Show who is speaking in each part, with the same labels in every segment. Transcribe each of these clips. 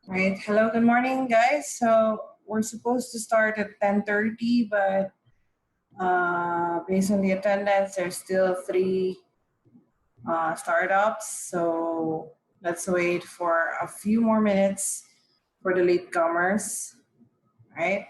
Speaker 1: Right. Hello, good morning, guys. So we're supposed to start at 10:30, but based on the attendance, there's still three startups. So let's wait for a few more minutes for the latecomers, right?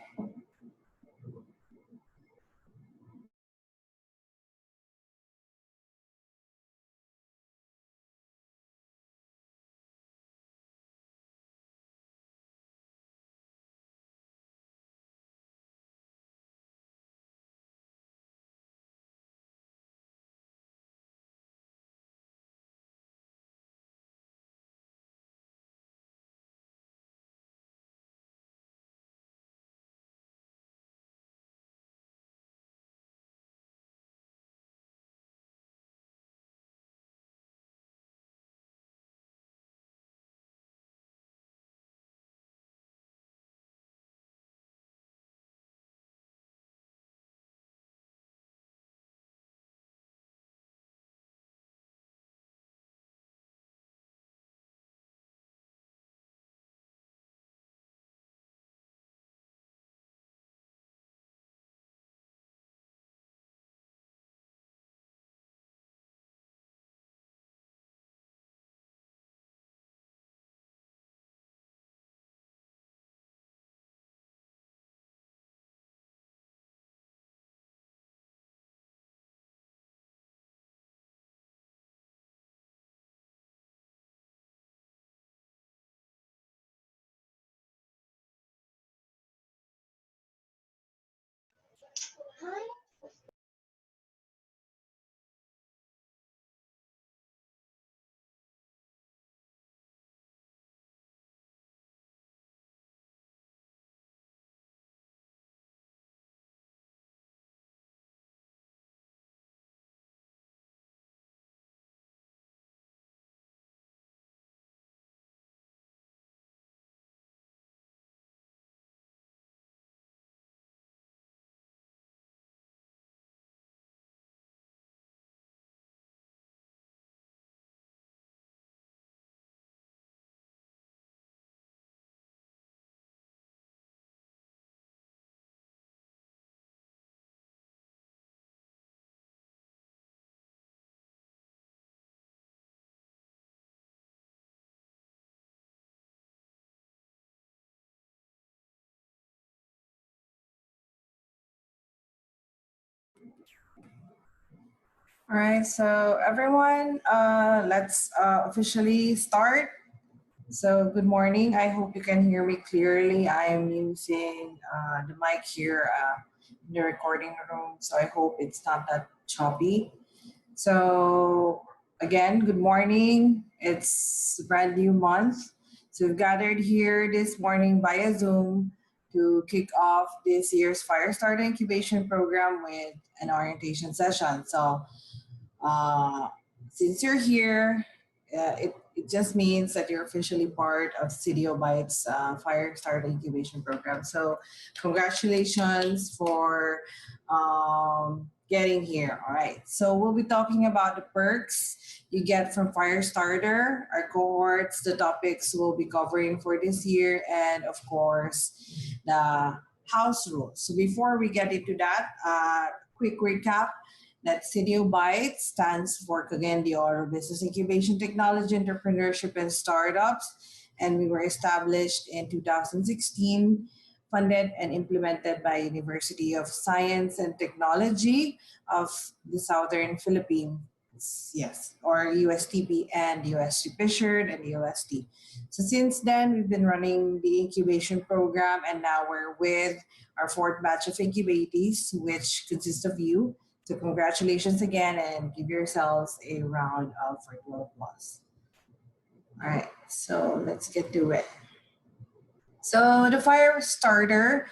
Speaker 1: All right. So everyone, let's officially start. So good morning. I hope you can hear me clearly. I am using the mic here in the recording room, so I hope it's not that choppy. So again, good morning. It's a brand new month. So we've gathered here this morning via Zoom to kick off this year's Firestarter Incubation Program with an orientation session. So uh, since you're here, it just means that you're officially part of City of b.i.t.e.s Firestarter Incubation Program. So congratulations for getting here. All right. So we'll be talking about the perks you get from Firestarter, our cohorts, the topics we'll be covering for this year, and of course, the house rules. So before we get into that, quick recap that CDO BITE stands for Cagayan de Oro Business Incubation Technology Entrepreneurship and Startups. And we were established in 2016, funded and implemented by University of Science and Technology of the Southern Philippines. Yes, or USTP and UST Fishered and UST. So since then, we've been running the incubation program, and now we're with our fourth batch of incubatees, which consists of you. So congratulations again and give yourselves a round of virtual applause. All right, so let's get to it. So the Firestarter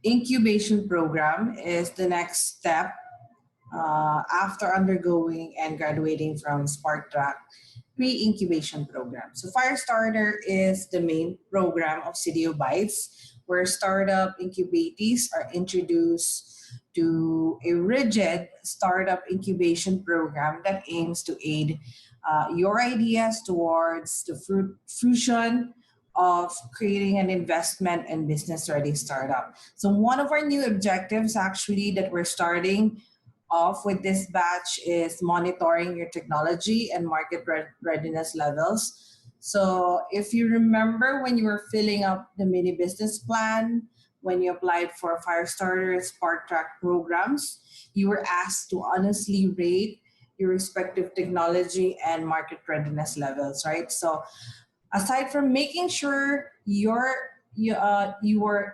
Speaker 1: Incubation Program is the next step after undergoing and graduating from Spark Track pre-incubation program. So Firestarter is the main program of City of b.i.t.e.s, where startup incubatees are introduced to a rigid startup incubation program that aims to aid your ideas towards the fruition of creating an investment and business ready startup. So one of our new objectives actually that we're starting off with this batch is monitoring your technology and market readiness levels. So if you remember when you were filling up the mini business plan, when you applied for Firestarters Spark Track programs, you were asked to honestly rate your respective technology and market readiness levels, right? So aside from making sure your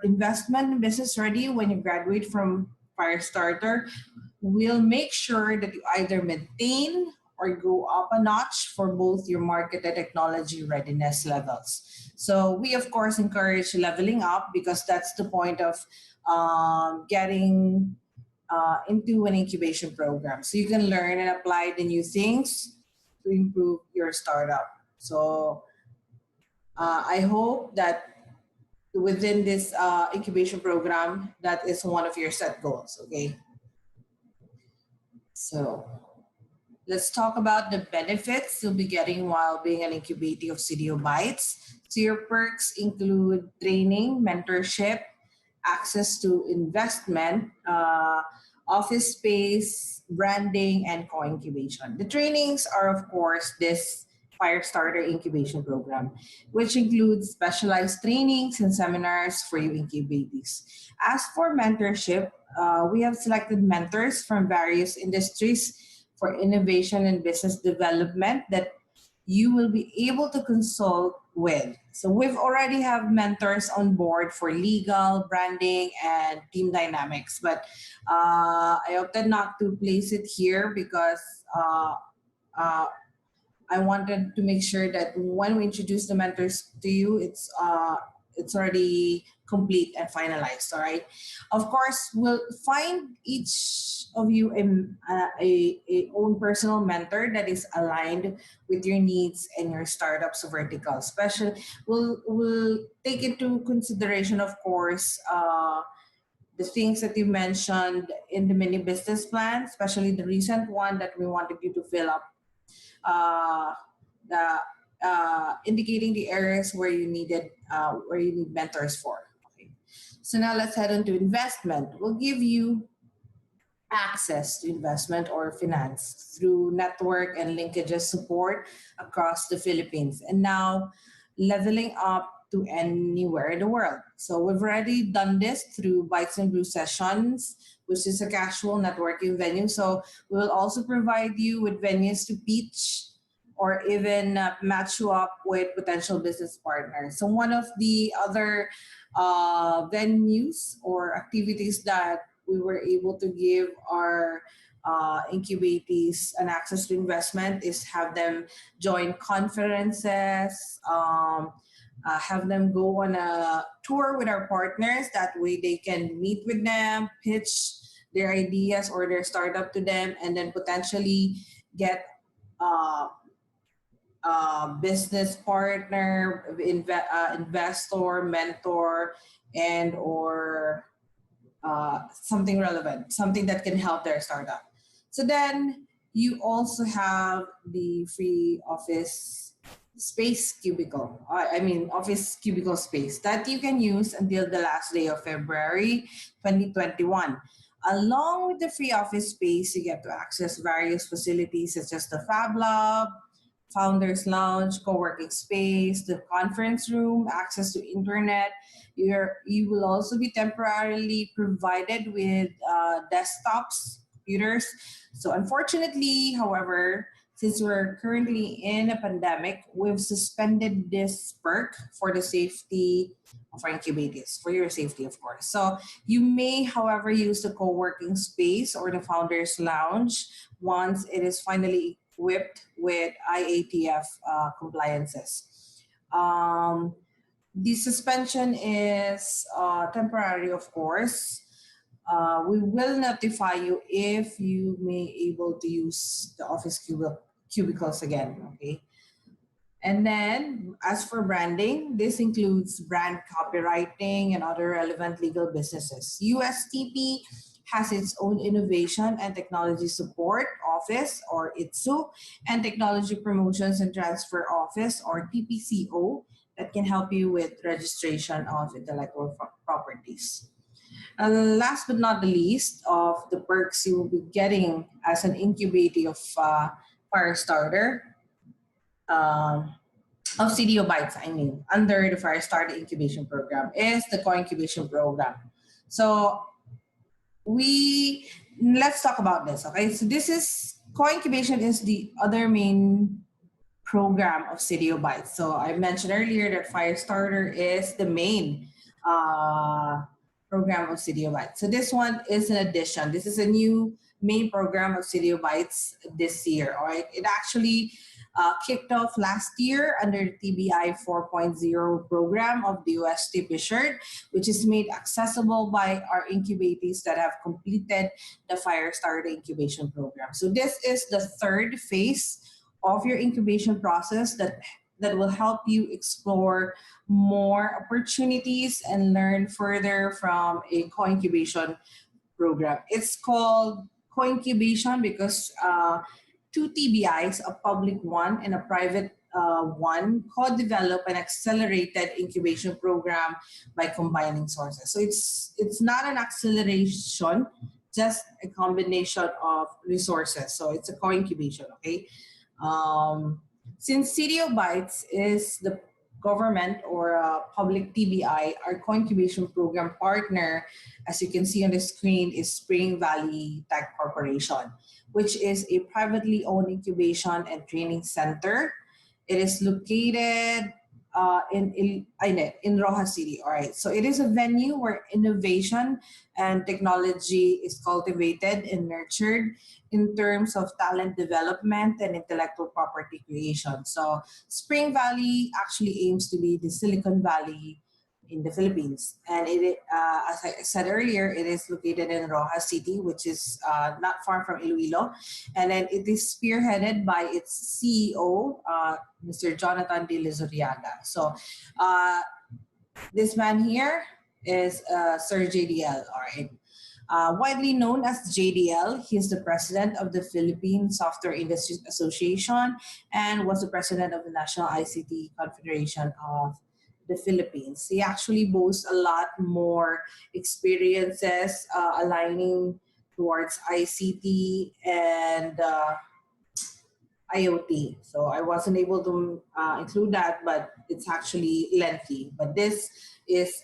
Speaker 1: investment business ready when you graduate from Firestarter, we'll make sure that you either maintain or go up a notch for both your market and technology readiness levels. So we of course encourage leveling up because that's the point of getting into an incubation program. So you can learn and apply the new things to improve your startup. So I hope that within this incubation program, that is one of your set goals. Okay, so let's talk about the benefits you'll be getting while being an incubatee of CDO Bytes. So your perks include training, mentorship, access to investment, office space, branding, and co-incubation. The trainings are, of course, this Firestarter Incubation Program, which includes specialized trainings and seminars for you incubatees. As for mentorship, we have selected mentors from various industries for innovation and business development that you will be able to consult with. So we've already have mentors on board for legal, branding, and team dynamics. But I opted not to place it here because uh, I wanted to make sure that when we introduce the mentors to you, it's already complete and finalized. All right. Of course, we'll find each of you a own personal mentor that is aligned with your needs and your startup's vertical. Special, we'll take into consideration, of course, the things that you mentioned in the mini business plan, especially the recent one that we wanted you to fill up, uh, the indicating the areas where you need mentors for. Okay. So now let's head on to investment. We'll give you access to investment or finance through network and linkages support across the Philippines. And now leveling up to anywhere in the world. So we've already done this through Bites and Brew sessions, which is a casual networking venue. So we'll also provide you with venues to pitch or even match you up with potential business partners. So one of the other venues or activities that we were able to give our incubatees an access to investment is have them join conferences, have them go on a tour with our partners. That way they can meet with them, pitch their ideas or their startup to them, and then potentially get uh, business partner, investor, mentor, and or something relevant, something that can help their startup. So then you also have the free office space cubicle. I mean, office cubicle space that you can use until the last day of February 2021. Along with the free office space, you get to access various facilities such as the Fab Lab, Founders Lounge, co-working space, the conference room, access to internet. You will also be temporarily provided with desktops, computers. So unfortunately, however, since we're currently in a pandemic, we've suspended this perk for the safety of our incubators, for your safety, of course. So you may, however, use the co-working space or the Founders Lounge once it is finally equipped with IATF compliances. Um, the suspension is temporary, of course. We will notify you if you may able to use the office cubicles again. Okay. And then, as for branding, this includes brand copywriting and other relevant legal businesses. USTP has its own innovation and technology support office, or ITSU, and technology promotions and transfer office, or TPCO, that can help you with registration of intellectual properties. And last but not the least of the perks you will be getting as an incubatee of Firestarter, um, of CDO Bytes, I mean, under the Firestarter Incubation Program is the co-incubation program. So we let's talk about this. Okay, so this is co-incubation is the other main program of CDO Bytes. So I mentioned earlier that Firestarter is the main uh, program of CDO Bytes. So this one is an addition. This is a new main program of CDO Bytes this year. All right, it actually kicked off last year under the TBI 4.0 program of the US T-shirt, which is made accessible by our incubatees that have completed the Firestarter Incubation Program. So this is the third phase of your incubation process that will help you explore more opportunities and learn further from a co-incubation program. It's called co-incubation because two TBIs, a public one and a private one, co-develop an accelerated incubation program by combining sources. So it's not an acceleration, just a combination of resources. So it's a co-incubation, okay? Um, since CDO Bytes is the government or public TBI, our co-incubation program partner, as you can see on the screen, is Spring Valley Tech Corporation, which is a privately owned incubation and training center. It is located in Rojas City. All right. So it is a venue where innovation and technology is cultivated and nurtured in terms of talent development and intellectual property creation. So Spring Valley actually aims to be the Silicon Valley in the Philippines. And as I said earlier, it is located in Rojas City, which is not far from Iloilo. And then it is spearheaded by its CEO, Mr. Jonathan De Lizuriaga. So this man here is Sir JDL, all right. Widely known as JDL, he is the president of the Philippine Software Industry Association and was the president of the National ICT Confederation of the Philippines. He actually boasts a lot more experiences aligning towards ICT and IoT. So I wasn't able to include that, but it's actually lengthy. But these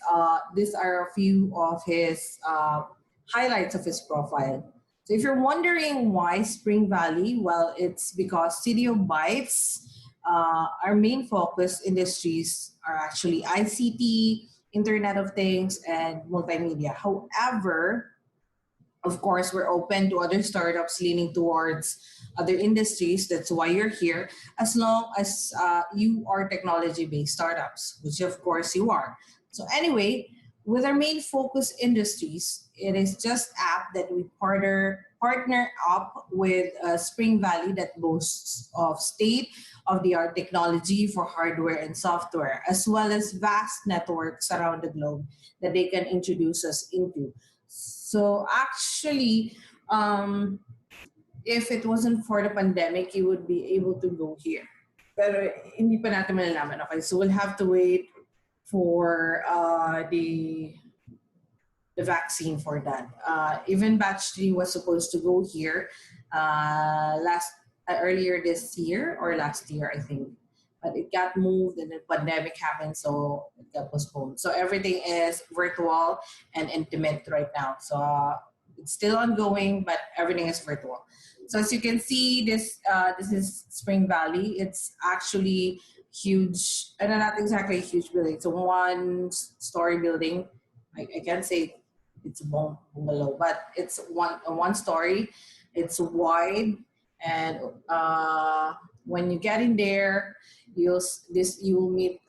Speaker 1: are a few of his highlights of his profile. So if you're wondering why Spring Valley, well, it's because CDO Bytes, our main focus industries are actually ICT, Internet of Things, and multimedia. However, of course, we're open to other startups leaning towards other industries. That's why you're here, as long as you are technology-based startups, which of course you are. So anyway, with our main focus industries, it is just app that we partner up with Spring Valley that boasts of state-of-the-art technology for hardware and software, as well as vast networks around the globe that they can introduce us into. So actually, if it wasn't for the pandemic, you would be able to go here. Pero hindi pa natin malalaman. Okay, so we'll have to wait for the vaccine for that. Even batch 3 was supposed to go here earlier this year or last year, I think. But it got moved and the pandemic happened, so it got postponed. So everything is virtual and intimate right now. So it's still ongoing, but everything is virtual. So as you can see, this is Spring Valley. It's actually huge, and not exactly a huge building. It's a one-story building. I can't say it's a bungalow, but it's a one story. It's wide, and when you get in there, you'll meet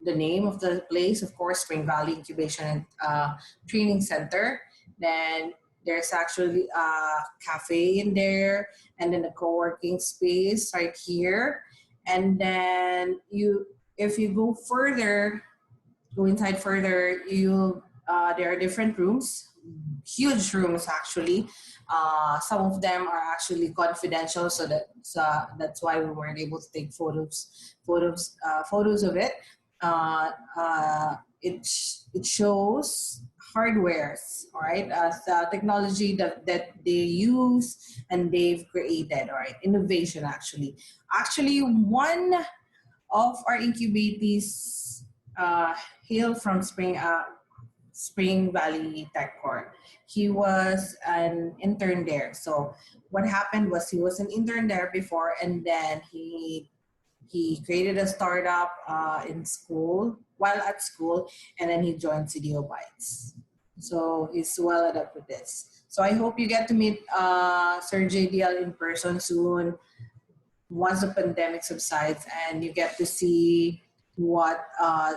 Speaker 1: the name of the place, of course, Spring Valley Incubation and Training Center. Then there's actually a cafe in there, and then a co-working space right here. And then if you go inside further, there are different rooms, huge rooms actually. Some of them are actually confidential, so that's why we weren't able to take photos of it. uh, it shows hardwares, all right, as the technology that they use and they've created, all right, innovation actually one of our incubatees hail from Spring Valley Tech Corp. He was an intern there. So what happened was he was an intern there before, and then he created a startup in school while at school, and then he joined CDO Bytes. So he's well adapted with this. So I hope you get to meet Sir JDL in person soon once the pandemic subsides and you get to see what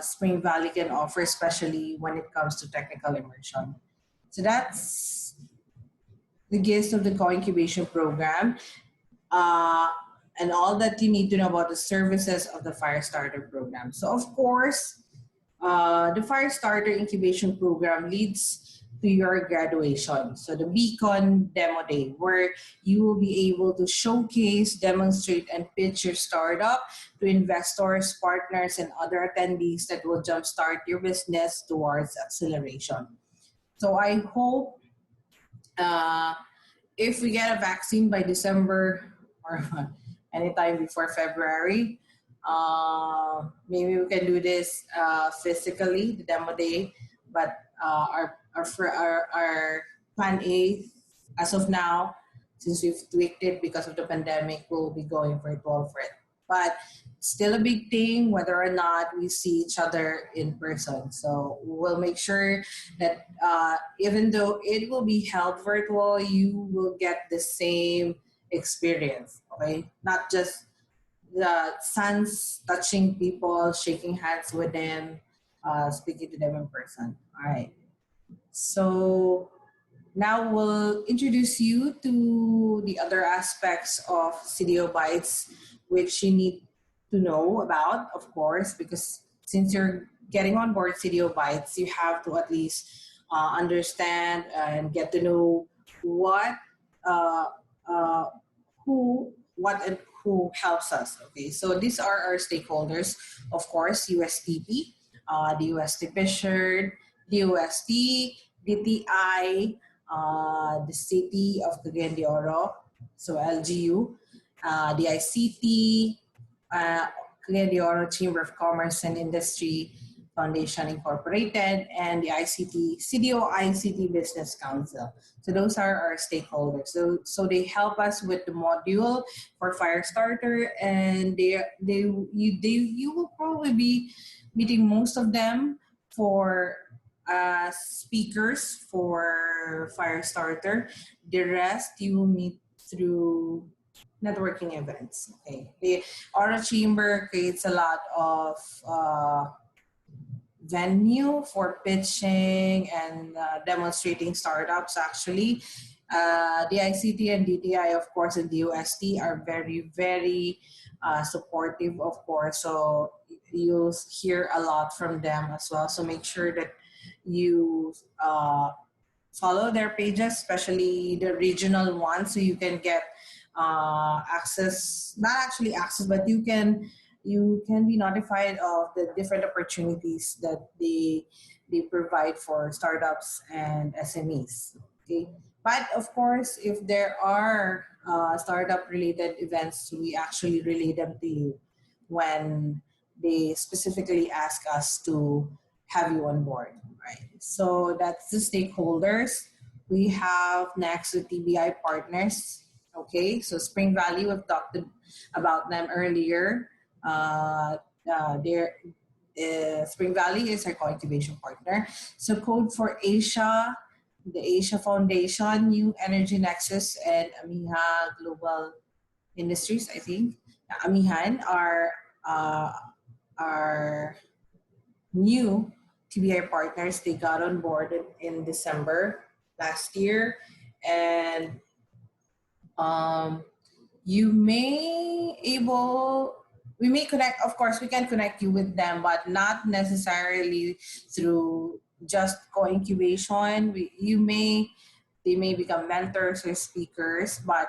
Speaker 1: Spring Valley can offer, especially when it comes to technical immersion. So that's the gist of the co-incubation program, uh, and all that you need to know about the services of the Firestarter program. So, of course, the Firestarter Incubation Program leads to your graduation. So, the Beacon Demo Day, where you will be able to showcase, demonstrate, and pitch your startup to investors, partners, and other attendees that will jumpstart your business towards acceleration. So, I hope uh, if we get a vaccine by December or anytime before February, maybe we can do this physically, the demo day. But our plan A, as of now, since we've tweaked it because of the pandemic, we'll be going virtual for it. But still a big thing whether or not we see each other in person. So we'll make sure that even though it will be held virtual, you will get the same experience. Okay, not just the sons touching people, shaking hands with them, speaking to them in person. All right. So now we'll introduce you to the other aspects of CDO Bytes, which you need to know about, of course, because since you're getting on board CDO Bytes, you have to at least understand and get to know what, uh, uh, what and who helps us. Okay, so these are our stakeholders, of course, USTP, the USTP shared, the UST, DTI, the City of Cagayan de Oro, so LGU, the ICT, uh, Cagayan de Oro Chamber of Commerce and Industry Foundation Incorporated, and the ICT, CDO ICT Business Council. So those are our stakeholders. So they help us with the module for Firestarter, and you will probably be meeting most of them for speakers for Firestarter. The rest you will meet through networking events. Okay, the Aura Chamber creates a lot of venue for pitching and demonstrating startups. Actually, the ICT and DTI, of course, and the UST are very supportive, of course. So you'll hear a lot from them as well. So make sure that you follow their pages, especially the regional ones, so you can get access, not actually access, but you can be notified of the different opportunities that they provide for startups and SMEs. Okay, but of course, if there are startup related events, we actually relay them to you when they specifically ask us to have you on board, right? So that's the stakeholders. We have next the TBI partners. Okay, so Spring Valley, we've talked about them earlier. Uh, their Spring Valley is our co-incubation partner. So Code for Asia, the Asia Foundation, New Energy Nexus, and Amiha Global Industries, I think. Amihan uh, are new TBI partners. They got on board in December last year, and um, you may able we may connect, of course we can connect you with them, but not necessarily through just co-incubation. You may They may become mentors or speakers, but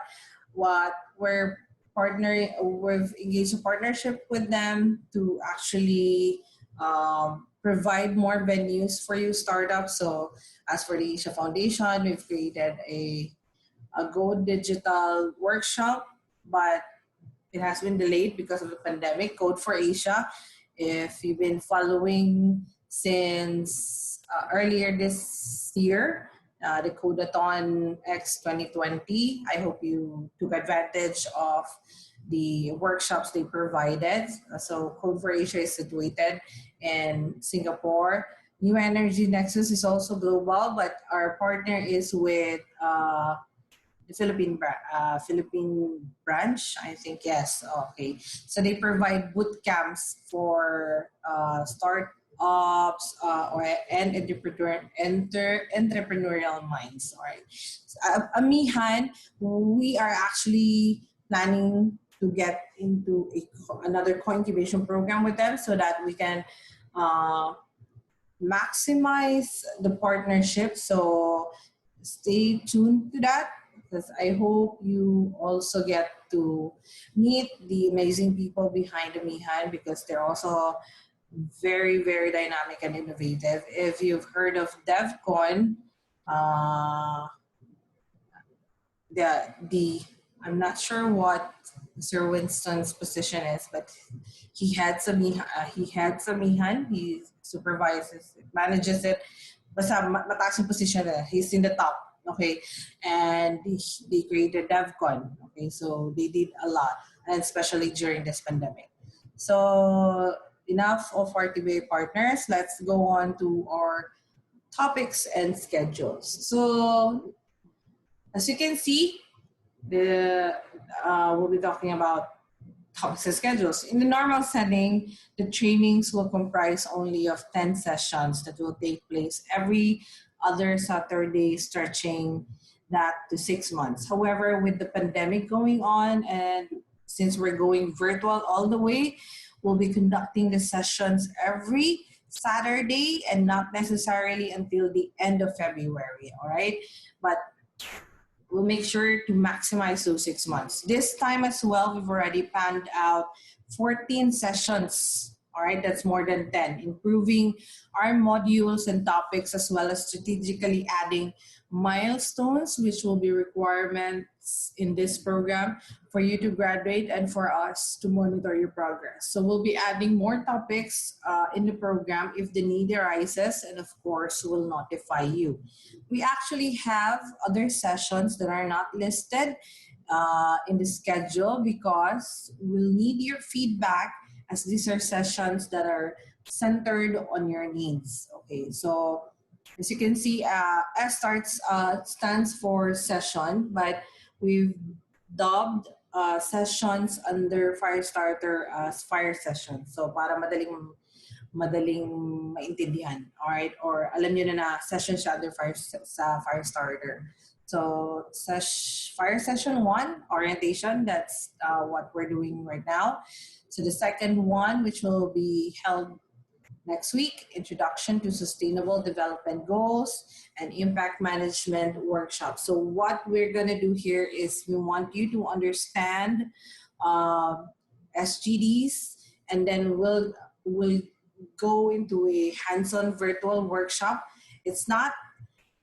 Speaker 1: what we've engaged a partnership with them to actually provide more venues for you startups. So as for the Asia Foundation, we've created a Go Digital workshop, but it has been delayed because of the pandemic. Code for Asia. If you've been following since earlier this year, the Codeathon X 2020, I hope you took advantage of the workshops they provided. So Code for Asia is situated in Singapore. New Energy Nexus is also global, but our partner is with the Philippine branch, I think. Yes. Okay. So they provide boot camps for startups and entrepreneurial minds. All right. So, Amihan, we are actually planning to get into another co-incubation program with them so that we can uh, maximize the partnership. So stay tuned to that because I hope you also get to meet the amazing people behind the Mihan because they're also very, very dynamic and innovative. If you've heard of DevCon, uh, the I'm not sure what Sir Winston's position is, but he had Samihan. He supervises it, manages it. Basta mataas yung position na. He's in the top. Okay, and they created DevCon. Okay, so they did a lot, and especially during this pandemic. So enough of our TBA partners. Let's go on to our topics and schedules. So as you can see, we'll be talking about topics and schedules. In the normal setting, the trainings will comprise only of 10 sessions that will take place every other Saturday, stretching that to 6 months. However, with the pandemic going on and since we're going virtual all the way, we'll be conducting the sessions every Saturday and not necessarily until the end of February, all right? But we'll make sure to maximize those 6 months. This time as well, we've already planned out 14 sessions. All right, that's more than 10. Improving our modules and topics as well as strategically adding milestones, which will be requirements in this program for you to graduate and for us to monitor your progress. So we'll be adding more topics in the program if the need arises, and of course, we'll notify you. We actually have other sessions that are not listed in the schedule because we'll need your feedback as these are sessions that are centered on your needs. Okay, so as you can see, stands for session, but we've dubbed sessions under Firestarter as fire sessions. So para madaling maintindihan. All right? Or alam niyo na session siya under Firestarter. So fire session 1, orientation, that's what we're doing right now. So the second one, which will be held next week, Introduction to Sustainable Development Goals and Impact Management Workshop. So what we're going to do here is we want you to understand SGDs, and then we'll go into a hands-on virtual workshop. It's not,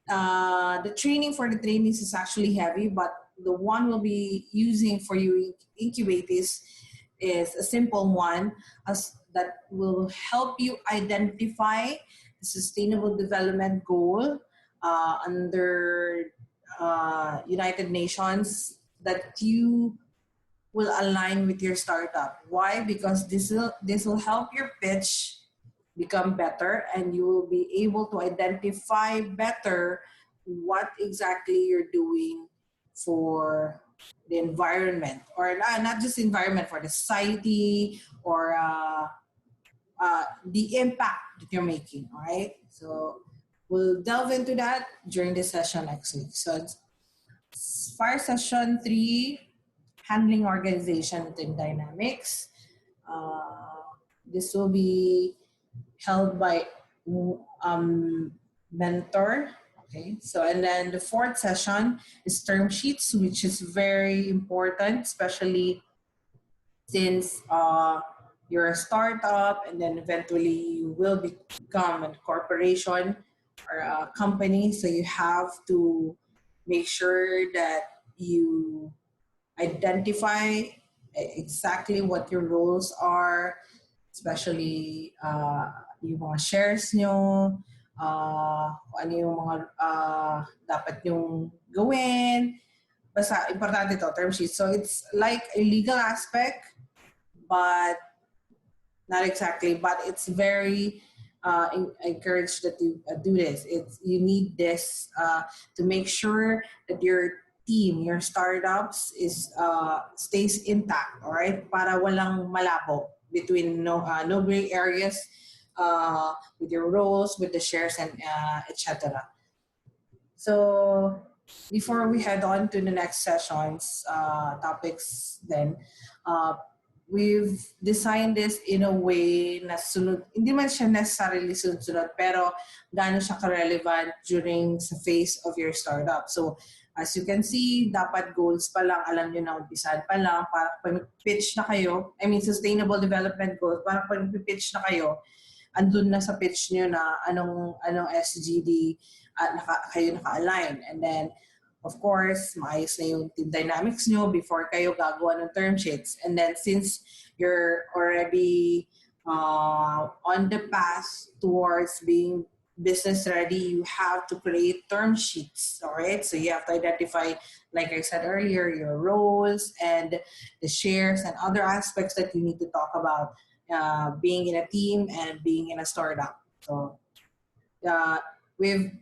Speaker 1: the training for the trainees is actually heavy, but the one we'll be using for you incubatees is a simple one that will help you identify the sustainable development goal under United Nations that you will align with your startup. Why? Because this will help your pitch become better, and you will be able to identify better what exactly you're doing for the environment, or not just environment, for the society, or the impact that you're making. All right, so we'll delve into that during this session next week. So it's fire session 3, handling organization within dynamics. This will be held by mentor. Okay, so and then the 4th session is term sheets, which is very important, especially since you're a startup, and then eventually you will become a corporation or a company. So you have to make sure that you identify exactly what your roles are, especially yung mga shares nyo, kung ano yung mga dapat nyong gawin. Basta, importante to, term sheet. So it's like a legal aspect, but not exactly, but it's very encouraged that you do this. It's you need this to make sure that your team, your startups is stays intact, all right? Para walang malabo between no gray areas with your roles, with the shares, and etc. So before we head on to the next sessions topics, then uh, we've designed this in a way na sunod, hindi man siya necessarily sunod-sunod, pero gaano siya ka-relevant during sa phase of your startup. So as you can see, dapat goals pa lang, alam nyo na umpisan pa lang, para pag pitch na kayo, I mean sustainable development goals, para pag pitch na kayo, andun na sa pitch nyo na anong SGD kayo naka-align. And then, of course, maayos na yung team dynamics nyo before kayo gagawa ng term sheets. And then, since you're already on the path towards being business ready, you have to create term sheets, all right? So you have to identify, like I said earlier, your roles and the shares and other aspects that you need to talk about being in a team and being in a startup. So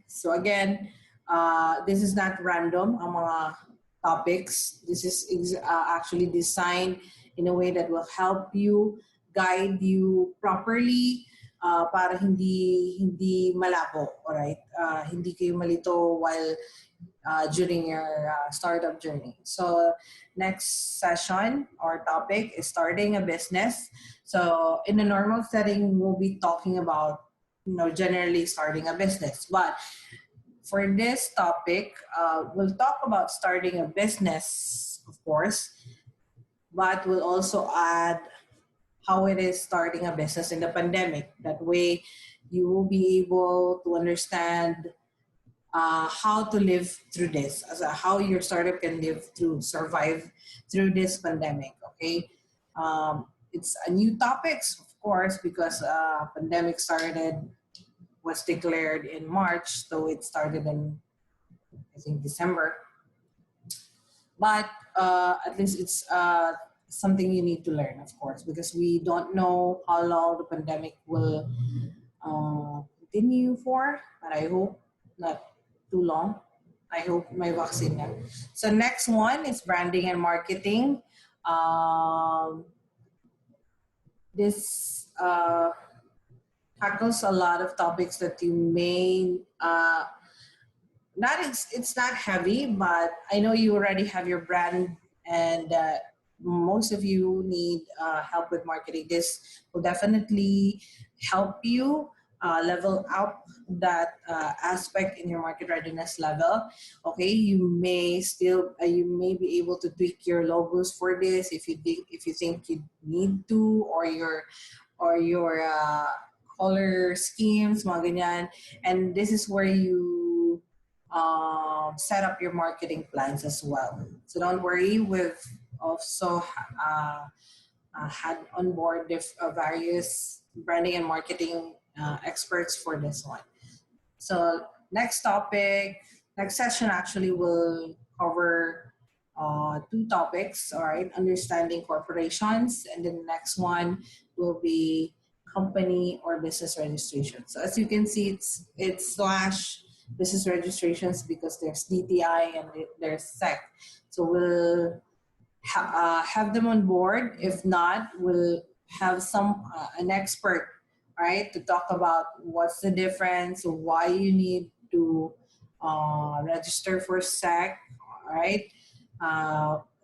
Speaker 1: so again, this is not random ang mga topics. This is actually designed in a way that will help you, guide you properly para hindi malabo, alright? Hindi kayo malito while during your startup journey. So next session or topic is starting a business. So in a normal setting, we'll be talking about generally starting a business. But for this topic, we'll talk about starting a business, of course, but we'll also add how it is starting a business in the pandemic. That way, you will be able to understand how to live through this, how your startup can survive through this pandemic. Okay, it's a new topics, of course, because pandemic was declared in March, so it started in I think December. But at least it's something you need to learn, of course, because we don't know how long the pandemic will continue for, but I hope not too long. I hope my vaccine na. So next one is branding and marketing. This tackles a lot of topics that you may it's not heavy, but I know you already have your brand, and most of you need help with marketing. This will definitely help you level up that aspect in your market readiness level. Okay, you may be able to tweak your logos for this if you think you need to, or your color schemes, mga ganyan. And this is where you set up your marketing plans as well. So don't worry, we've also had on board various branding and marketing experts for this one. So next session actually will cover two topics, all right? Understanding corporations, and then the next one will be company or business registration. So as you can see, it's slash business registrations because there's DTI and there's SEC. So we'll have them on board. If not, we'll have an expert, right, to talk about what's the difference, why you need to register for SEC, right?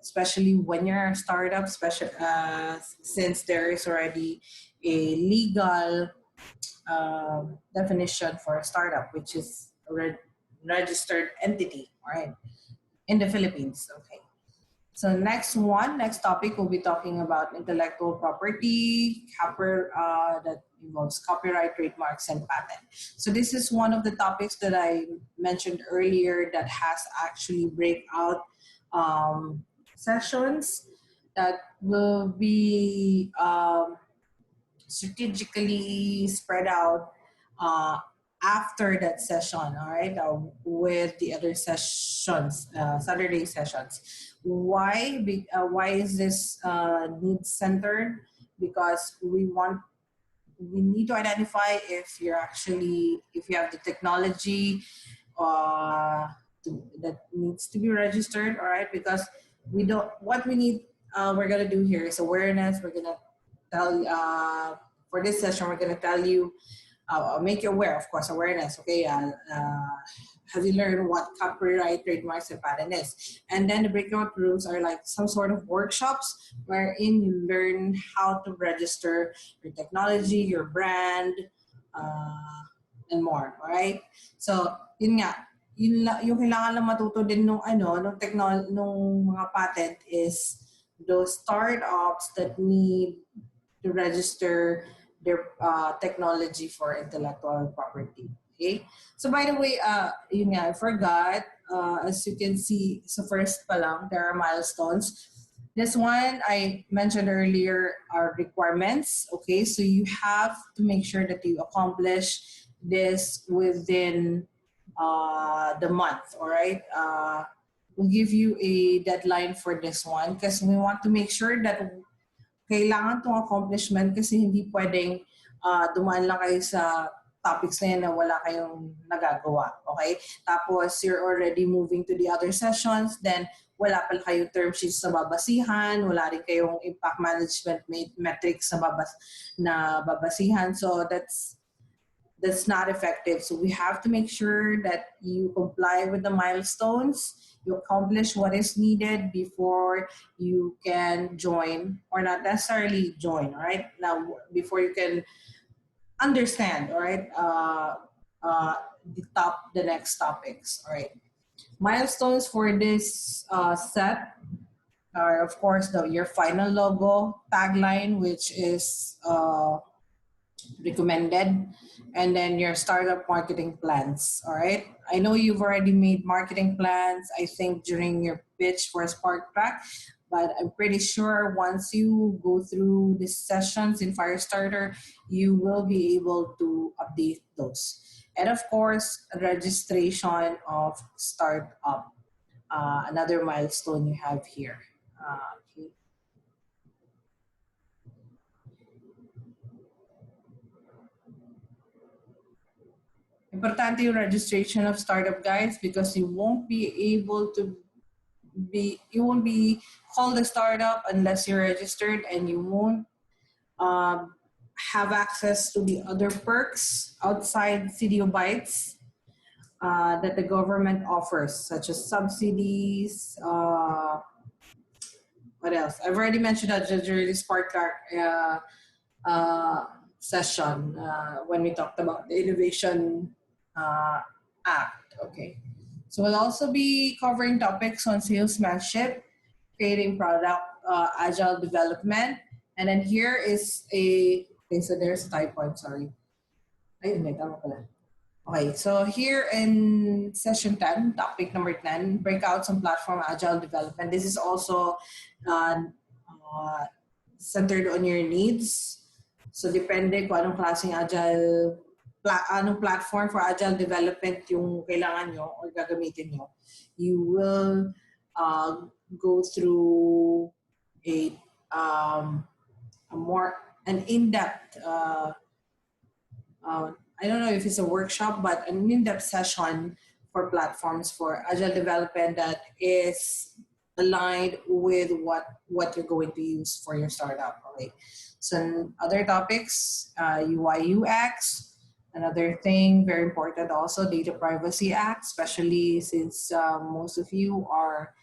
Speaker 1: Especially when you're a startup, since there is already a legal definition for a startup, which is a registered entity, right, in the Philippines. Okay. So next topic, we'll be talking about intellectual property, that involves copyright, trademarks, and patent. So this is one of the topics that I mentioned earlier that has actually breakout sessions that will be strategically spread out uh, after that session, all right, with the other sessions, Saturday sessions. Why is this needs centered? Because we need to identify if you have the technology that needs to be registered, all right, because we don't what we need we're going to do here is awareness. We're going to tell for this session we're going to tell you make you aware, of course, awareness. Okay, have you learned what copyright, trademarks, and patent is? And then the breakout rooms are like some sort of workshops wherein you learn how to register your technology, your brand, uh, and more. All right. So yun nga, yung kailangan lang matuto din nung mga patent is those startups that need to register their technology for intellectual property. Okay? So by the way, yun nga, I forgot, as you can see, so first pa lang, there are milestones. This one I mentioned earlier are requirements. Okay, so you have to make sure that you accomplish this within the month. All right, we'll give you a deadline for this one because we want to make sure that kailangan tong accomplishment kasi hindi pwedeng dumaan lang kayo sa topics na yan na wala kayong nagagawa. Okay? Tapos you're already moving to the other sessions, then wala pala kayong term sheets na babasihan, wala rin kayong impact management metrics na babasihan. So that's not effective. So we have to make sure that you comply with the milestones, you accomplish what is needed before you can join, or not necessarily join, all right? Now, before you can understand, all right, the next topics, all right? Milestones for this set are, of course, your final logo, tagline, which is recommended, and then your startup marketing plans. All right, I know you've already made marketing plans, I think, during your pitch for Spark Track, but I'm pretty sure once you go through the sessions in Firestarter, you will be able to update those. And of course, registration of startup, another milestone you have here. Okay. Importante yung registration of startup, guys, because you won't be called a startup unless you're registered, and you won't um, have access to the other perks outside CDO Bytes that the government offers, such as subsidies. What else? I've already mentioned that during the Spark Track uh, session when we talked about the Innovation uh, Act. Okay. So we'll also be covering topics on salesmanship, creating product, agile development, and then here is okay, so there's a typo, I'm sorry. Ay, hindi, tama pala. Okay, so here in session 10, topic number 10, breakouts on platform agile development. This is also uh, uh, centered on your needs. So depende kung anong klaseng anong platform for agile development yung kailangan nyo or gagamitin nyo, you will go through a, um, an in-depth I don't know if it's a workshop, but an in-depth session for platforms for agile development that is aligned with what you're going to use for your startup. Okay. Some other topics, UI UX, another thing very important also, Data Privacy Act, especially since most of you are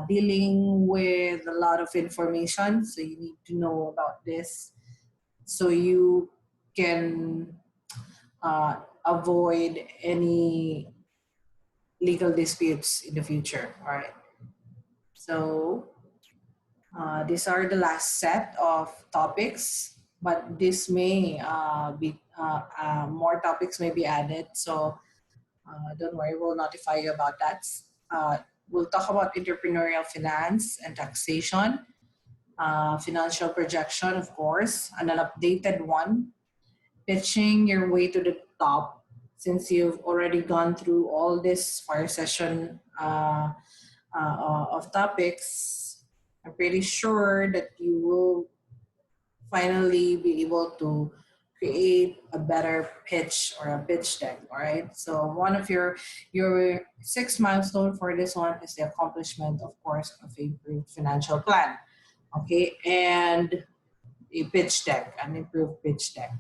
Speaker 1: dealing with a lot of information, so you need to know about this so you can avoid any legal disputes in the future. All right. So These are the last set of topics, but this may be more topics may be added. So don't worry, we'll notify you about that. Uh, we'll talk about entrepreneurial finance and taxation, financial projection, of course, and an updated one, pitching your way to the top. Since you've already gone through all this fire session of topics, I'm pretty sure that you will finally be able to create a better pitch or a pitch deck. All right. So one of your six milestone for this one is the accomplishment, of course, of a improved financial plan. Okay, and a pitch deck, an improved pitch deck.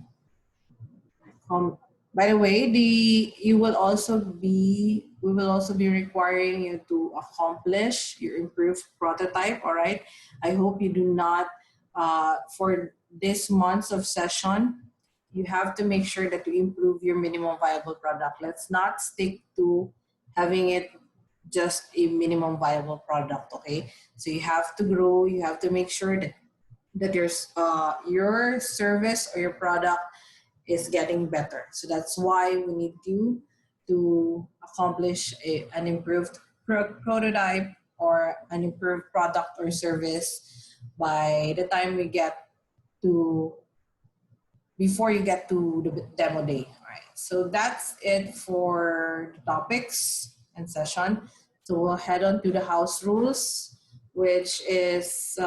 Speaker 1: Um, by the way, the you will also be we will also be requiring you to accomplish your improved prototype. All right. I hope you do not for this months of session. You have to make sure that you improve your minimum viable product. Let's not stick to having it just a minimum viable product. Okay. So you have to grow. You have to make sure that your service or your product is getting better. So that's why we need you to accomplish an improved prototype or an improved product or service by the time we get to before you get to the demo day. All right. So that's it for the topics and session. So we'll head on to the house rules, which is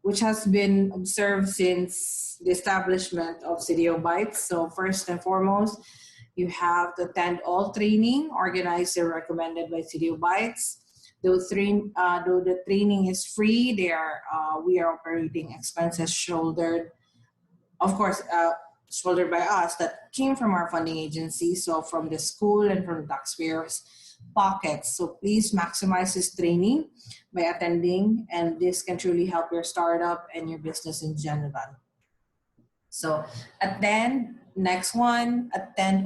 Speaker 1: which has been observed since the establishment of b.i.t.e.s. So first and foremost, you have to attend all training organized and recommended by b.i.t.e.s. Though the training is free, we are operating expenses shouldered, of course, shouldered by us that came from our funding agency, so from the school and from the taxpayers' pockets. So please maximize this training by attending, and this can truly help your startup and your business in general. So attend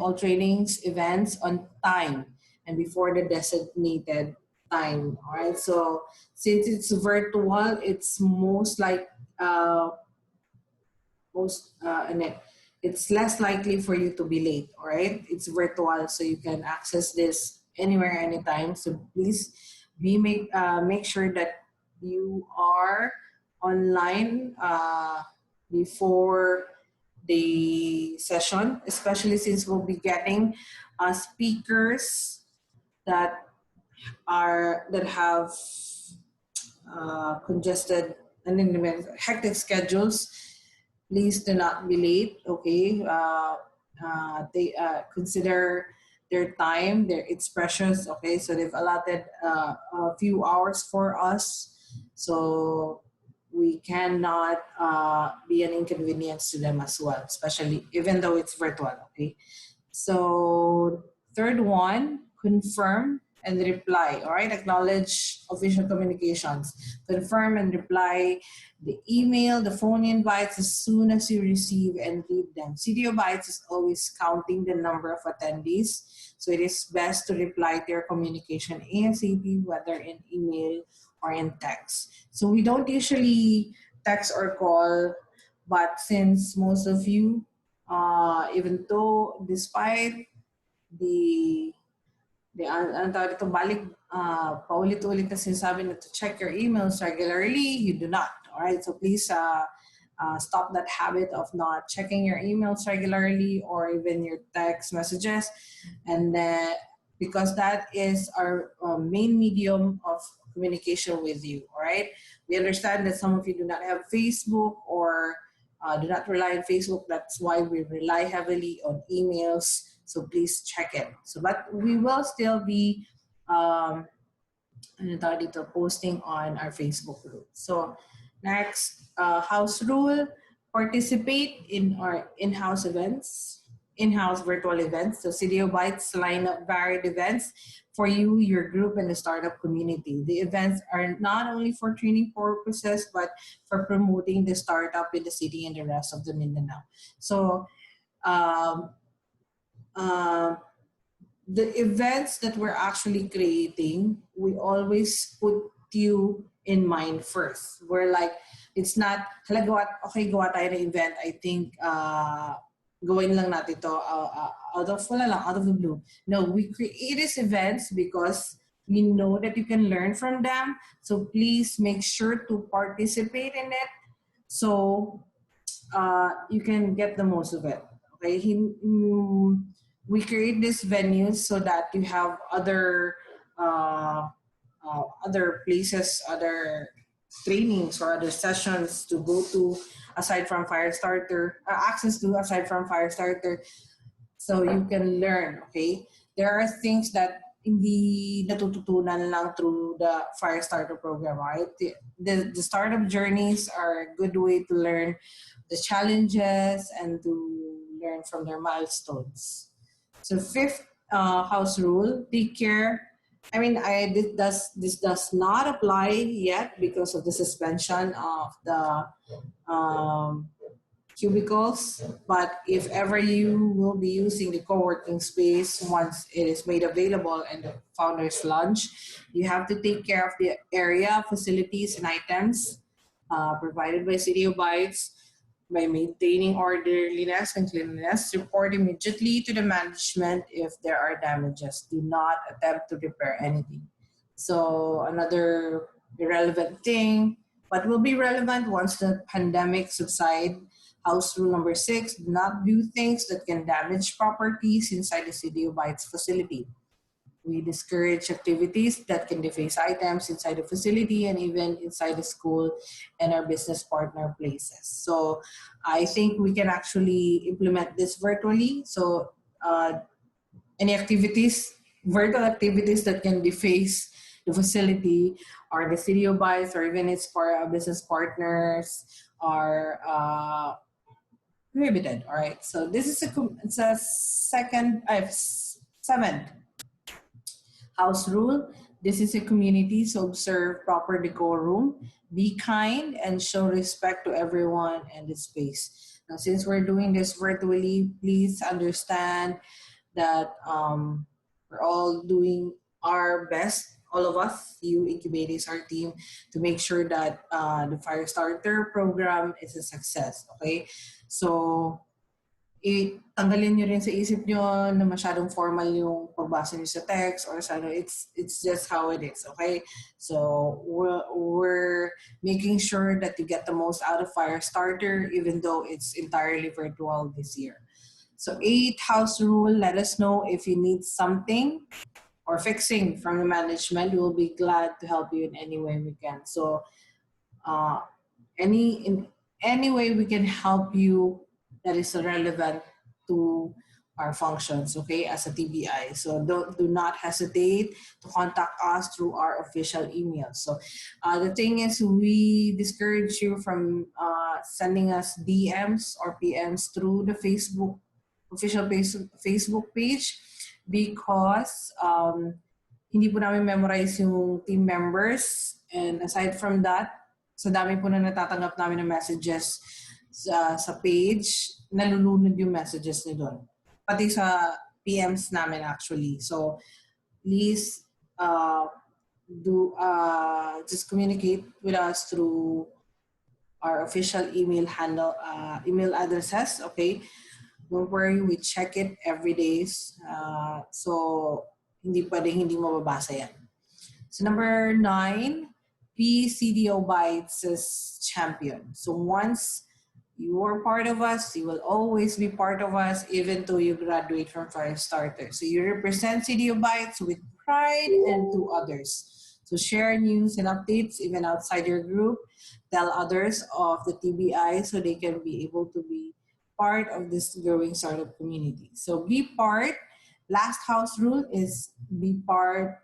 Speaker 1: all trainings, events on time and before the designated time. All right. So since it's virtual, it's most and it's less likely for you to be late. All right, it's virtual, so you can access this anywhere, anytime. So please make sure that you are online before the session, especially since we'll be getting speakers that that have congested and hectic schedules. Please do not be late. Okay, they consider their time. It's precious. Okay, so they've allotted a few hours for us, so we cannot be an inconvenience to them as well, especially even though it's virtual. Okay, so third one, confirm and reply. All right, acknowledge official communications. Confirm and reply the email, the phone invites as soon as you receive and read them. b.i.t.e.s is always counting the number of attendees, so it is best to reply to your communication ASAP, whether in email or in text. So we don't usually text or call, but since most of you, even though despite the ang tawag dito, paulit-ulit na sinasabi na to check your emails regularly, you do not. All right, so please stop that habit of not checking your emails regularly or even your text messages, and because that is our main medium of communication with you. All right, we understand that some of you do not have Facebook or do not rely on Facebook. That's why we rely heavily on emails. So please check it. So, but we will still be posting on our Facebook group. So next, house rule, participate in our in-house events, in-house virtual events. So b.i.t.e.s line up varied events for you, your group, and the startup community. The events are not only for training purposes, but for promoting the startup in the city and the rest of the Mindanao. So um, uh, the events that we're actually creating, we always put you in mind first. We're like, it's not, hala, gawa tayo ng event. I think, gawin lang natin to out of the blue. No, we create these events because we know that you can learn from them. So please make sure to participate in it so you can get the most of it. Okay, we create these venues so that you have uh, other places, other trainings or other sessions to go to aside from Firestarter, access to aside from Firestarter, so you can learn. Okay, there are things that hindi natututunan lang through the Firestarter program, right? The startup journeys are a good way to learn the challenges and to learn from their milestones. So fifth house rule: take care. I mean, this does not apply yet because of the suspension of the um, cubicles. But if ever you will be using the co-working space once it is made available and the founders lunch, you have to take care of the area, facilities, and items provided by City of Bites by maintaining orderliness and cleanliness. Report immediately to the management if there are damages. Do not attempt to repair anything. So another irrelevant thing, but will be relevant once the pandemic subside. House rule number 6: do not do things that can damage properties inside the City of Bites facility. We discourage activities that can deface items inside the facility and even inside the school and our business partner places. So I think we can actually implement this virtually. So any activities, virtual activities that can deface the facility or the City of Bites or even its business partners are prohibited. All right. So this is it's a seventh house rule. This is a community, so observe proper decorum, be kind, and show respect to everyone and the space. Now, since we're doing this virtually, please understand that we're all doing our best, all of us, you incubatees, our team, to make sure that the Firestarter program is a success. Okay, so tanggalin nyo rin sa isip nyo na masyadong formal yung pagbasa nyo sa text or sa ano, it's just how it is, okay? So we're making sure that you get the most out of Firestarter even though it's entirely virtual this year. So 8 house rule: let us know if you need something or fixing from the management. We will be glad to help you in any way we can. So in any way we can help you that is relevant to our functions, okay, as a TBI. So do not hesitate to contact us through our official email. So the thing is, we discourage you from sending us DMs or PMs through the official Facebook page because hindi po namin memorize yung team members. And aside from that, sa dami po na natatanggap namin ng messages sa page, nalulunod yung messages niyo doon. Pati sa PMs namin actually. So please just communicate with us through our official email handle, email addresses, okay? Don't worry, we check it every day. So hindi pwedeng hindi mababasa yan. So number 9, be CDO b.i.t.e.s champion. So once you are part of us, you will always be part of us even though you graduate from Firestarter. So you represent CDO b.i.t.e.s with pride and to others. So share news and updates even outside your group. Tell others of the TBI so they can be able to be part of this growing startup community. So be part. Last house rule is be part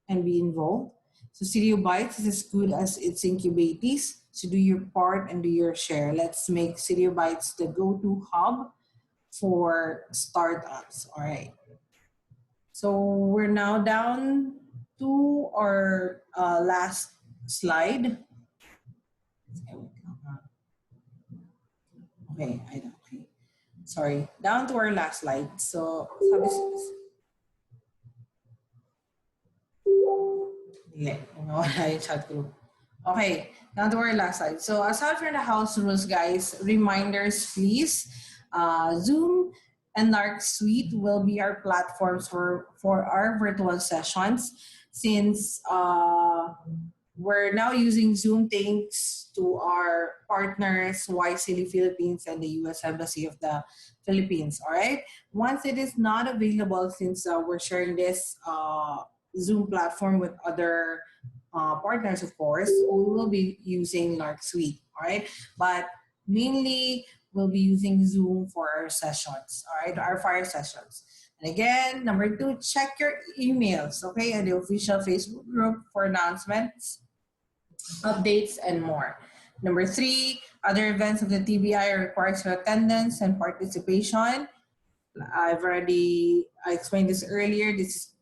Speaker 1: and be involved. So City of b.i.t.e.s is as good as its incubatees. So do your part and do your share. Let's make City of b.i.t.e.s the go-to hub for startups. All right. So we're now down to our last slide. Okay, okay. Sorry, down to our last slide. So sabi nawala yung chat group. Okay, now to our last slide. So aside from the house rules, guys, reminders, please. Zoom and Narc Suite will be our platforms for our virtual sessions since we're now using Zoom thanks to our partners, YCL Philippines and the U.S. Embassy of the Philippines. All right. Once it is not available, since we're sharing this Zoom platform with other partners, of course, we will be using Lark Suite. All right. But mainly, we'll be using Zoom for our sessions. All right. Our fire sessions. And again, number two, check your emails, okay, and the official Facebook group for announcements, updates, and more. Number three, other events of the TBI requires your attendance and participation. I explained this earlier. This is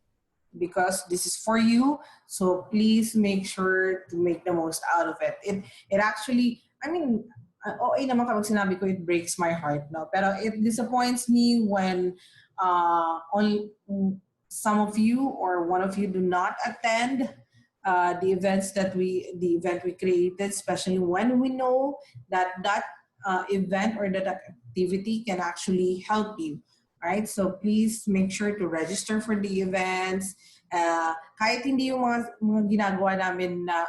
Speaker 1: because this is for you. So please make sure to make the most out of it. It actually, I mean, okay naman kapag sinabi ko it breaks my heart, no? Pero it disappoints me when only some of you or one of you do not attend the event we created, especially when we know that event or that activity can actually help you. Right? So please make sure to register for the events. Kahit hindi yung mga ginagawa namin na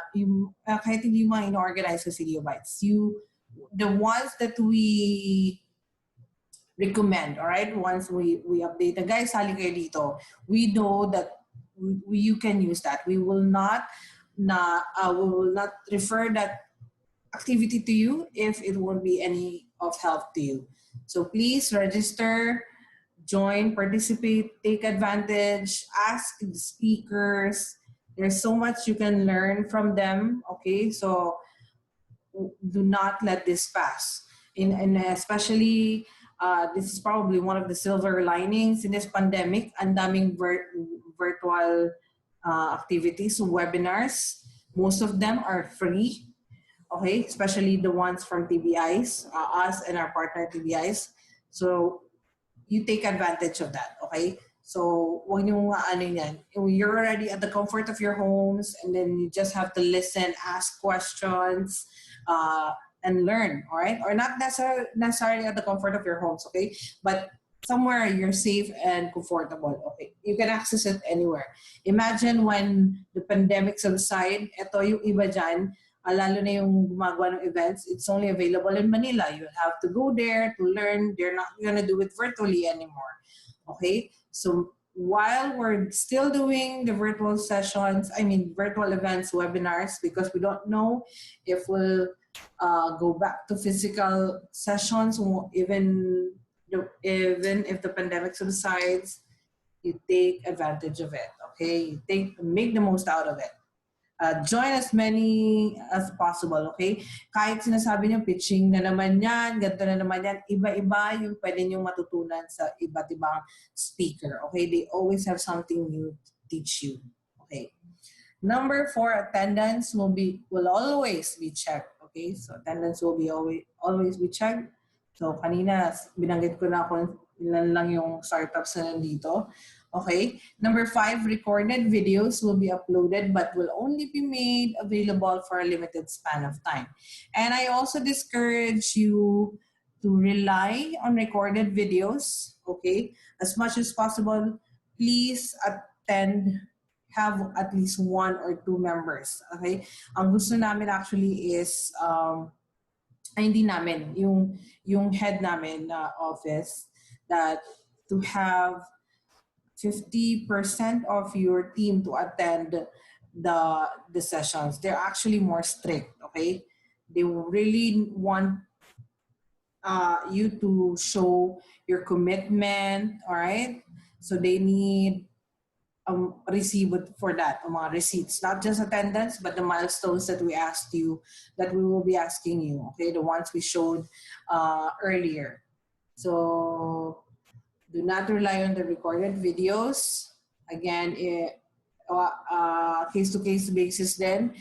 Speaker 1: kahit hindi yung mga in-organize sa City of b.i.t.e.s, the ones that we recommend, all right? Once we update the guys, sali kayo dito. We know that you can use that. We will not refer that activity to you if it won't be any of help to you. So please register, join, participate, take advantage, ask the speakers. There's so much you can learn from them. Okay, so do not let this pass. And especially, this is probably one of the silver linings in this pandemic. Ang daming virtual activities, webinars. Most of them are free. Okay, especially the ones from TBIs, us and our partner TBIs. So you take advantage of that, okay? So, huwag niyong ano yan. You're already at the comfort of your homes and then you just have to listen, ask questions, and learn, all right? Or not necessarily at the comfort of your homes, okay? But somewhere you're safe and comfortable, okay? You can access it anywhere. Imagine when the pandemic subside, ito yung iba dyan, lalo na yung gumagawa ng events, it's only available in Manila. You have to go there to learn. They're not going to do it virtually anymore. Okay? So while we're still doing the virtual sessions, virtual events, webinars, because we don't know if we'll go back to physical sessions, even if the pandemic subsides, you take advantage of it. Okay? Make the most out of it. Join as many as possible, okay? Kahit sinasabi niyo, pitching na naman yan, ganito na naman yan, iba-iba yung pwede niyong matutunan sa iba't ibang speaker, okay? They always have something new to teach you, okay? Number 4, attendance will always be checked, okay? So attendance will be always be checked. So kanina, binanggit ko na kung ilan lang yung startups na nandito. Okay. Number 5, recorded videos will be uploaded but will only be made available for a limited span of time. And I also discourage you to rely on recorded videos, okay? As much as possible, please have at least 1 or 2 members, okay? Ang gusto namin actually is, hindi namin, yung head namin na office, that to have 50% of your team to attend the sessions. They're actually more strict, okay? They really want you to show your commitment, all right? So they need receipt for that, mga receipts, not just attendance, but the milestones that we will be asking you, okay? The ones we showed earlier. So do not rely on the recorded videos. Again, case-to-case basis then.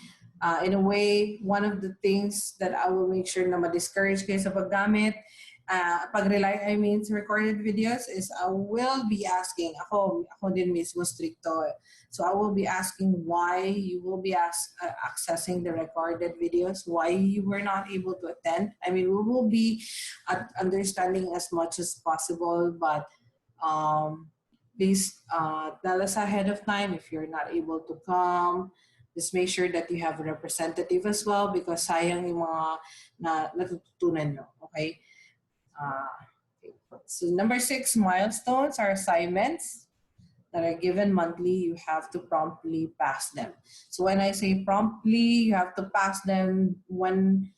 Speaker 1: In a way, one of the things that I will make sure na ma-discourage kayo sa paggamit pag rely I mean sa recorded videos is I will be asking, ako din mismo stricto. So I will be asking why you will be accessing the recorded videos, why you were not able to attend. I mean, we will be understanding as much as possible, but um, please tell us ahead of time if you're not able to come. Just make sure that you have a representative as well because sayang yung mga natututunan nyo. Okay? Uh, so number 6, milestones are assignments that are given monthly. You have to promptly pass them. So when I say promptly, you have to pass them when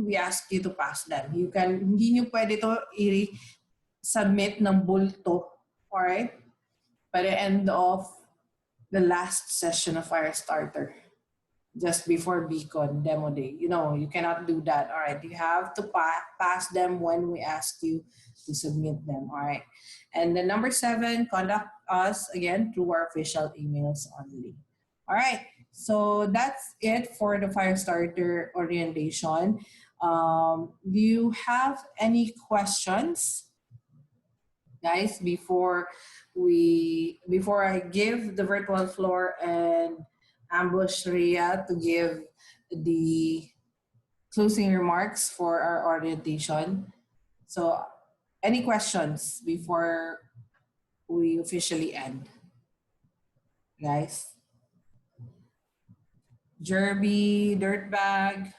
Speaker 1: we ask you to pass them. You can hindi nyo pwede to i-submit ng bulto, alright? By the end of the last session of Firestarter, just before Beacon demo day. You know, you cannot do that. All right. You have to pass them when we ask you to submit them. All right. And then number 7, contact us again through our official emails only. All right. So that's it for the Firestarter orientation. Do you have any questions, guys, before I give the virtual floor and ambush Rhea to give the closing remarks for our orientation. So any questions before we officially end, guys? Jerby, Dirtbag,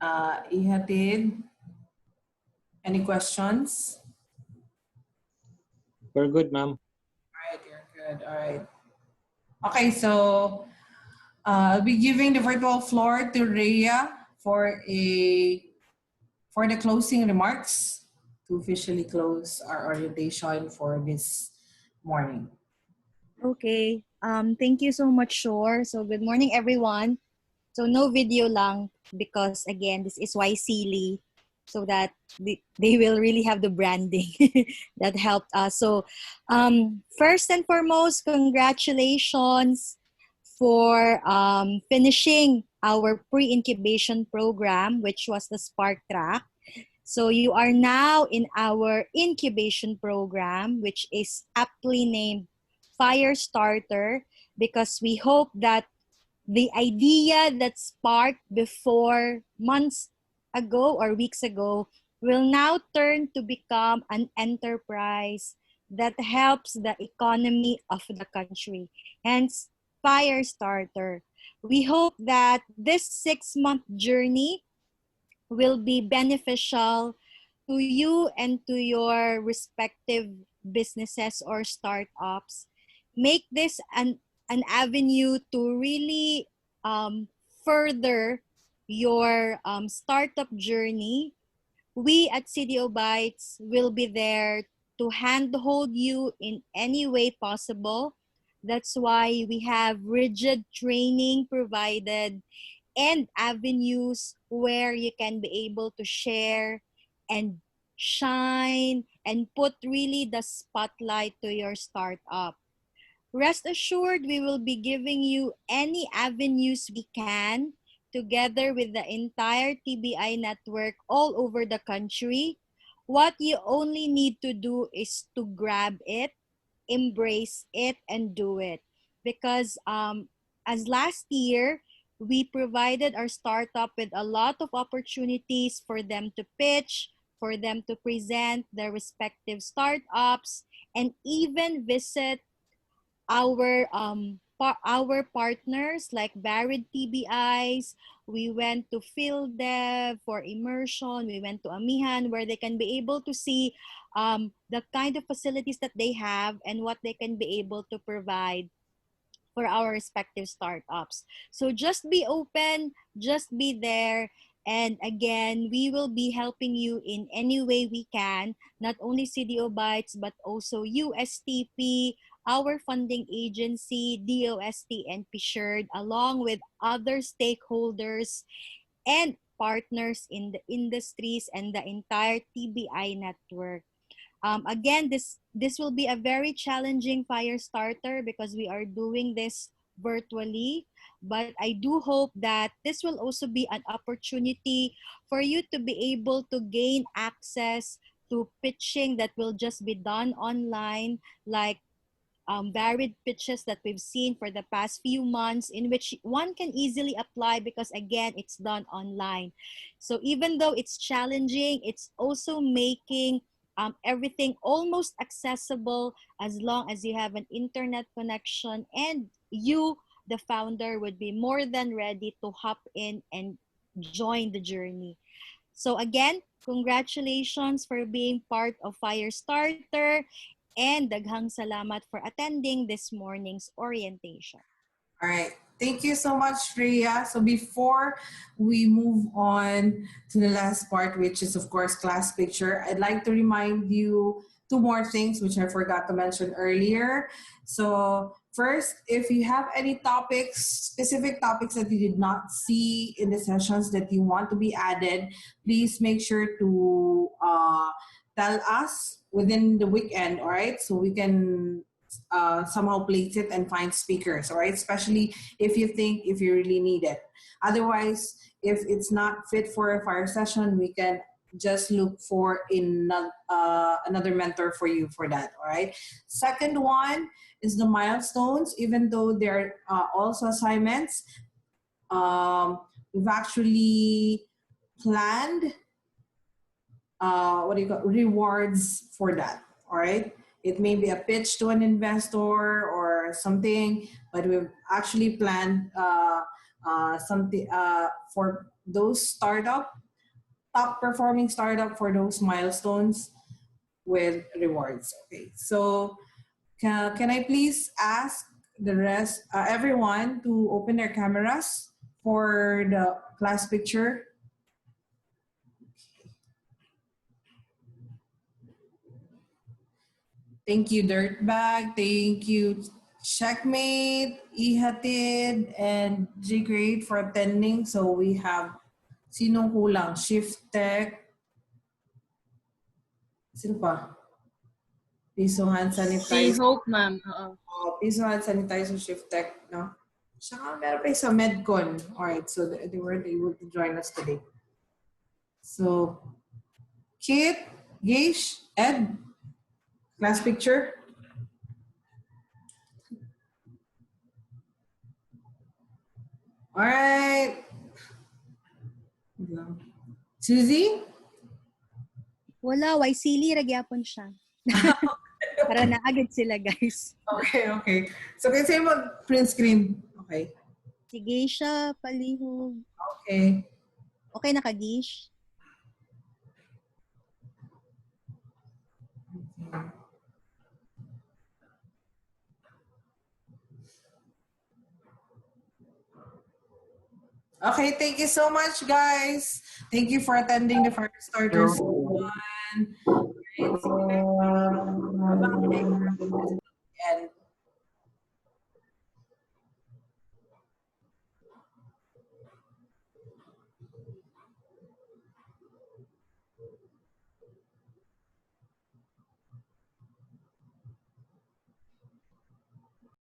Speaker 1: Ihatid, any questions?
Speaker 2: We're good, ma'am.
Speaker 1: All right, you're good. All right. Okay, so I'll be giving the virtual floor to Rhea for the closing remarks to officially close our orientation for this morning.
Speaker 3: Okay. Thank you so much, Shore. So good morning, everyone. So no video lang because again, this is why silly, so that they will really have the branding that helped us. So first and foremost, congratulations for finishing our pre-incubation program, which was the Spark Track. So you are now in our incubation program, which is aptly named Firestarter, because we hope that the idea that sparked before months ago or weeks ago will now turn to become an enterprise that helps the economy of the country. Hence, Firestarter. We hope that this 6-month journey will be beneficial to you and to your respective businesses or startups. Make this an avenue to really further your startup journey. We at CDO Bytes will be there to handhold you in any way possible. That's why we have rigid training provided and avenues where you can be able to share and shine and put really the spotlight to your startup. Rest assured, we will be giving you any avenues we can together with the entire TBI network all over the country. What you only need to do is to grab it, embrace it, and do it. Because as last year, we provided our startup with a lot of opportunities for them to pitch, for them to present their respective startups, and even visit our partners like b.i.t.e.s. We went to Field Dev for immersion. We went to Amihan where they can be able to see the kind of facilities that they have and what they can be able to provide for our respective startups. So just be open, just be there. And again, we will be helping you in any way we can, not only CDO Bytes, but also USTP, our funding agency, DOST, and PSHERD, along with other stakeholders and partners in the industries and the entire TBI network. Again, this will be a very challenging fire starter because we are doing this virtually. But I do hope that this will also be an opportunity for you to be able to gain access to pitching that will just be done online, like varied pitches that we've seen for the past few months, in which one can easily apply because, again, it's done online. So even though it's challenging, it's also making everything almost accessible as long as you have an internet connection, and you, the founder, would be more than ready to hop in and join the journey. So again, congratulations for being part of Firestarter, and daghang salamat for attending this morning's orientation.
Speaker 1: All right. Thank you so much, Rhea. So before we move on to the last part, which is, of course, class picture, I'd like to remind you two more things, which I forgot to mention earlier. So first, if you have any topics, specific topics that you did not see in the sessions that you want to be added, please make sure to tell us within the weekend, all right? So we can somehow place it and find speakers, all right? Especially if you really need it. Otherwise, if it's not fit for a fire session, we can just look for another mentor for you for that, all right? Second one is the milestones. Even though they're also assignments, we've actually planned rewards for that, all right? It may be a pitch to an investor or something, but we've actually planned something for those top performing startup for those milestones with rewards. Okay, so can I please ask everyone to open their cameras for the class picture? Thank you, Dirtbag. Thank you, Checkmate, Ihatid, and G-Grade for attending. So we have sino kulang? Shift Tech. Sino pa? Piso Hand
Speaker 2: Si
Speaker 1: Sanitizer.
Speaker 2: Hope, ma'am.
Speaker 1: Piso Hand Sanitizer, Shift Tech. No? Saka meron pa sa Medcon. Alright, so they weren't able to join us today. So, Kit, Geish, Ed, class picture. All right. Susie?
Speaker 3: Wala, why silly ragyapon siya. Para naagad sila, guys.
Speaker 1: Okay. So, kasi mag-print screen. Okay.
Speaker 3: Sige siya, palihog.
Speaker 1: Okay.
Speaker 3: Okay na ka-Gish?
Speaker 1: Okay, thank you so much, guys. Thank you for attending the Firestarters one. Great.